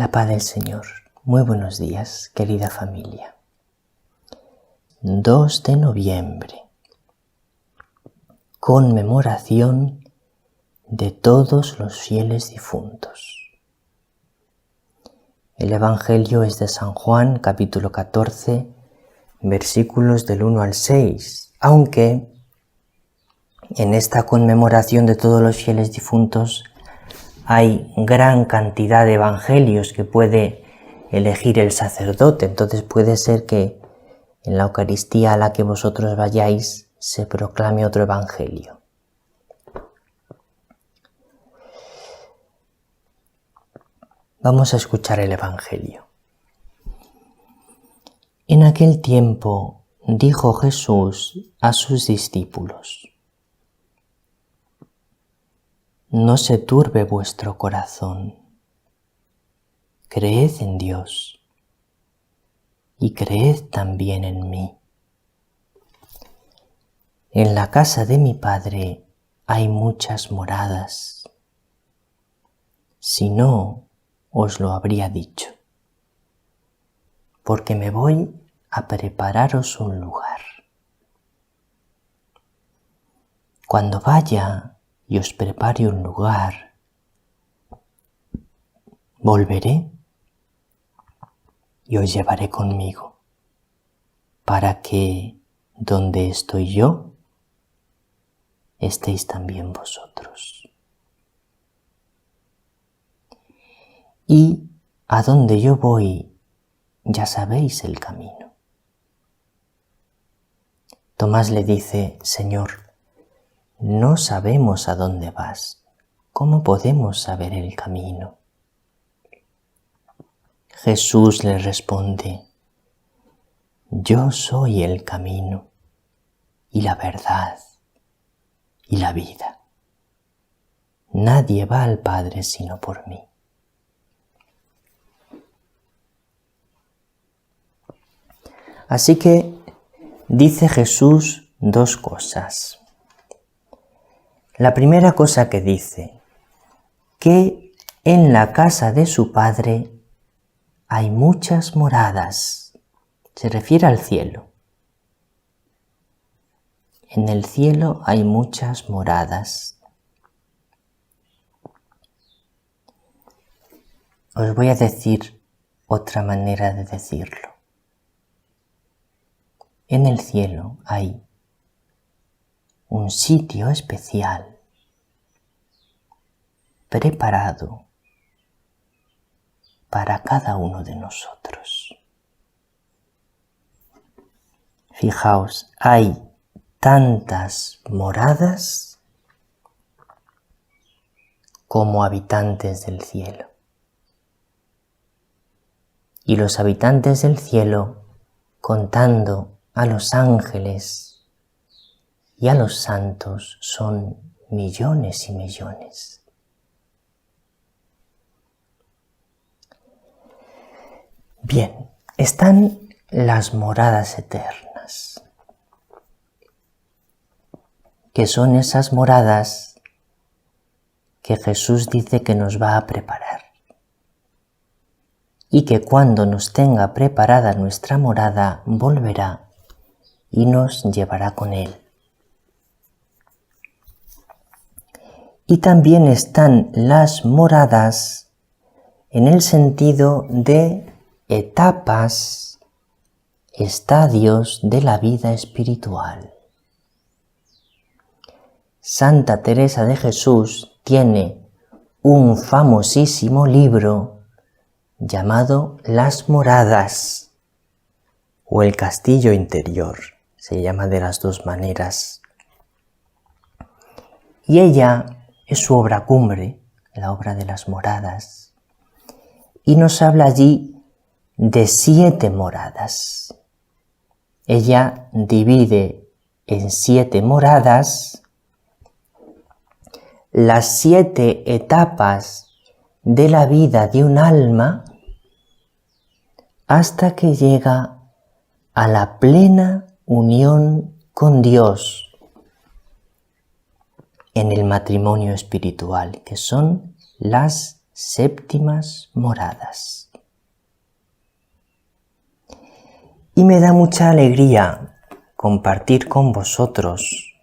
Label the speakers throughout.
Speaker 1: La paz del Señor. Muy buenos días, querida familia. 2 de noviembre. Conmemoración de todos los fieles difuntos. El Evangelio es de San Juan, capítulo 14, versículos del 1 al 6, aunque en esta conmemoración de todos los fieles difuntos hay gran cantidad de evangelios que puede elegir el sacerdote, entonces puede ser que en la Eucaristía a la que vosotros vayáis se proclame otro evangelio. Vamos a escuchar el evangelio. En aquel tiempo dijo Jesús a sus discípulos: No se turbe vuestro corazón. Creed en Dios y creed también en mí. En la casa de mi Padre hay muchas moradas. Si no, os lo habría dicho, porque me voy a prepararos un lugar. Cuando vaya y os prepare un lugar, volveré y os llevaré conmigo, para que donde estoy yo, estéis también vosotros. Y a donde yo voy, ya sabéis el camino. Tomás le dice: Señor, no sabemos a dónde vas. ¿Cómo podemos saber el camino? Jesús le responde: Yo soy el camino y la verdad y la vida. Nadie va al Padre sino por mí. Así que dice Jesús dos cosas. La primera cosa que dice, que en la casa de su Padre hay muchas moradas. Se refiere al cielo. En el cielo hay muchas moradas. Os voy a decir otra manera de decirlo. En el cielo hay un sitio especial preparado para cada uno de nosotros. Fijaos, hay tantas moradas como habitantes del cielo. Y los habitantes del cielo, contando a los ángeles y a los santos, son millones y millones. Bien, están las moradas eternas, que son esas moradas que Jesús dice que nos va a preparar, y que cuando nos tenga preparada nuestra morada, volverá y nos llevará con Él. Y también están las moradas en el sentido de etapas, estadios de la vida espiritual. Santa Teresa de Jesús tiene un famosísimo libro llamado Las Moradas o El Castillo Interior, se llama de las dos maneras. Y ella es su obra cumbre, la obra de las moradas, y nos habla allí de 7 moradas. Ella divide en 7 moradas las 7 etapas de la vida de un alma hasta que llega a la plena unión con Dios en el matrimonio espiritual, que son las séptimas moradas. Y me da mucha alegría compartir con vosotros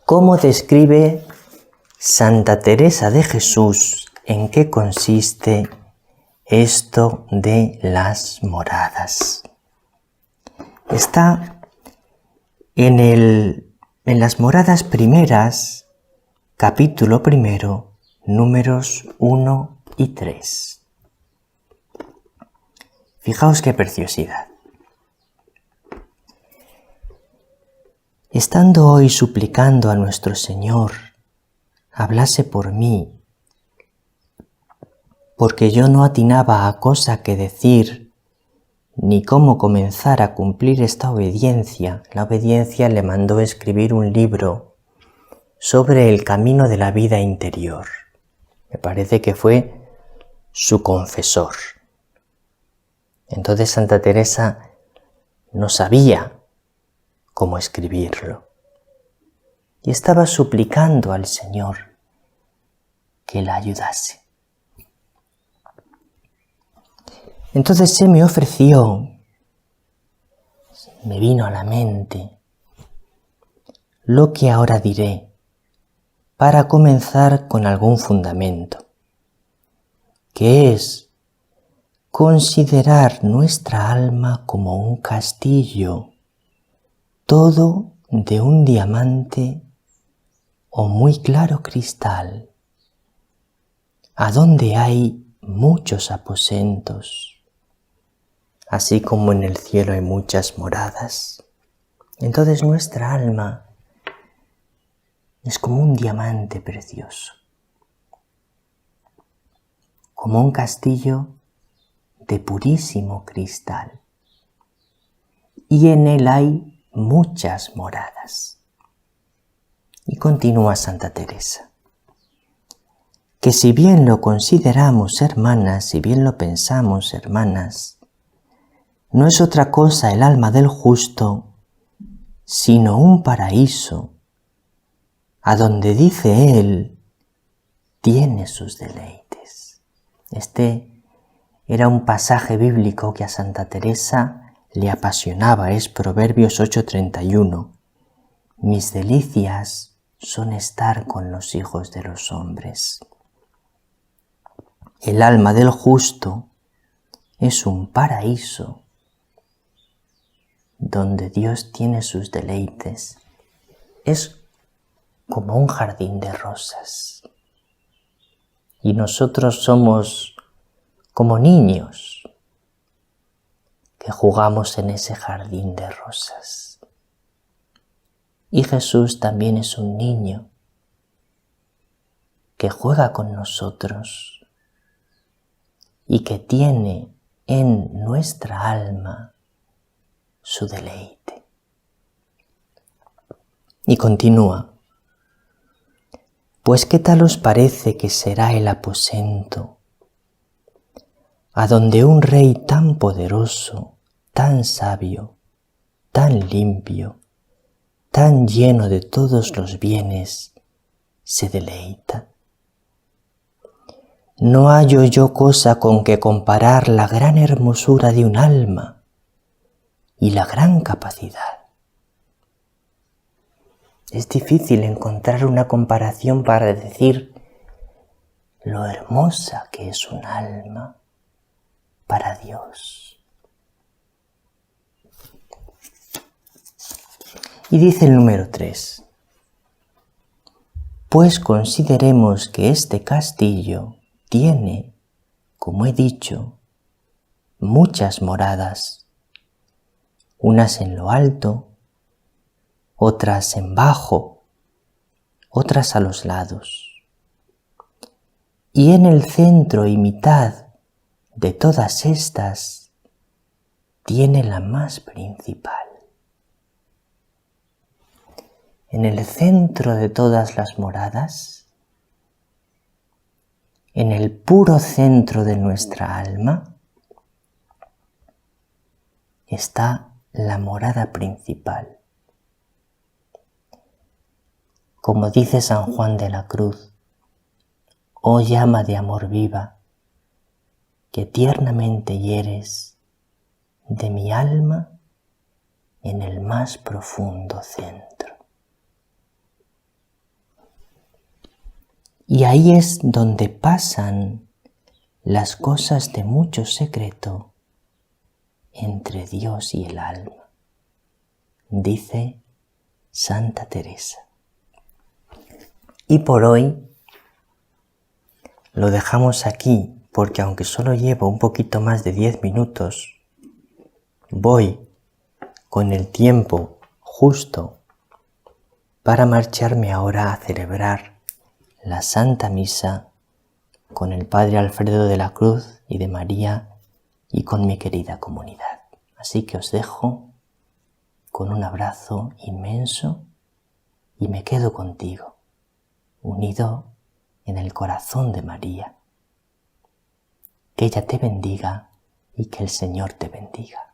Speaker 1: cómo describe Santa Teresa de Jesús en qué consiste esto de las moradas. Está en las moradas primeras, capítulo primero, números 1 y 3. Fijaos qué preciosidad. Estando hoy suplicando a nuestro Señor, hablase por mí, porque yo no atinaba a cosa que decir, ni cómo comenzar a cumplir esta obediencia. La obediencia le mandó escribir un libro sobre el camino de la vida interior. Me parece que fue su confesor. Entonces Santa Teresa no sabía cómo escribirlo y estaba suplicando al Señor que la ayudase. Entonces se me ofreció, me vino a la mente lo que ahora diré para comenzar con algún fundamento, que es considerar nuestra alma como un castillo, todo de un diamante o muy claro cristal, a donde hay muchos aposentos, así como en el cielo hay muchas moradas. Entonces nuestra alma es como un diamante precioso, como un castillo de purísimo cristal, y en él hay muchas moradas. Y continúa Santa Teresa, que si bien lo consideramos hermanas, si bien lo pensamos hermanas, no es otra cosa el alma del justo, sino un paraíso, a donde, dice él, tiene sus deleites. Este era un pasaje bíblico que a Santa Teresa le apasionaba, es Proverbios 8:31. Mis delicias son estar con los hijos de los hombres. El alma del justo es un paraíso donde Dios tiene sus deleites. Es como un jardín de rosas. Y nosotros somos como niños que jugamos en ese jardín de rosas. Y Jesús también es un niño que juega con nosotros y que tiene en nuestra alma su deleite. Y continúa, pues ¿qué tal os parece que será el aposento a donde un rey tan poderoso, tan sabio, tan limpio, tan lleno de todos los bienes, se deleita? No hallo yo cosa con que comparar la gran hermosura de un alma y la gran capacidad. Es difícil encontrar una comparación para decir lo hermosa que es un alma para Dios. Y dice el número 3. Pues consideremos que este castillo tiene, como he dicho, muchas moradas, unas en lo alto, otras en bajo, otras a los lados. Y en el centro y mitad de todas estas tiene la más principal. En el centro de todas las moradas, en el puro centro de nuestra alma, está la morada principal. Como dice San Juan de la Cruz, oh llama de amor viva, que tiernamente hieres de mi alma en el más profundo centro. Y ahí es donde pasan las cosas de mucho secreto entre Dios y el alma, dice Santa Teresa. Y por hoy lo dejamos aquí, porque aunque solo llevo un poquito más de 10 minutos, voy con el tiempo justo para marcharme ahora a celebrar la Santa Misa con el Padre Alfredo de la Cruz y de María y con mi querida comunidad. Así que os dejo con un abrazo inmenso y me quedo contigo, unido en el corazón de María. Que ella te bendiga y que el Señor te bendiga.